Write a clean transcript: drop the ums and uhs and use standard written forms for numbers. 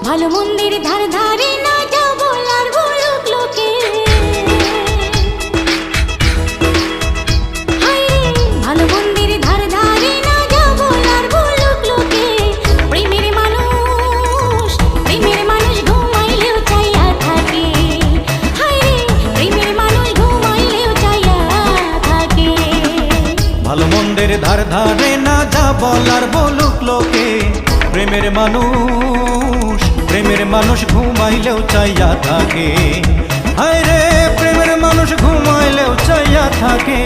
ভালো মন্দির ধার ধারে না যা বলার বলুক লোকে, ভালো মন্দির ধার ধারে না যা বলার বলুক লোকে। প্রেমের মানুষ ঘুমাইলেও চাইয়া থাকে, প্রেমের মানুষ ঘুমাইলেও চাইয়া থাকে। ভালো মন্দের ধার ধারে না যা বলার বলুক লোকে, প্রেমের মানুষ ঘুমাইলেও চাইয়া থাকে। হায় রে, প্রেমের মানুষ ঘুমাইলেও চাইয়া থাকে।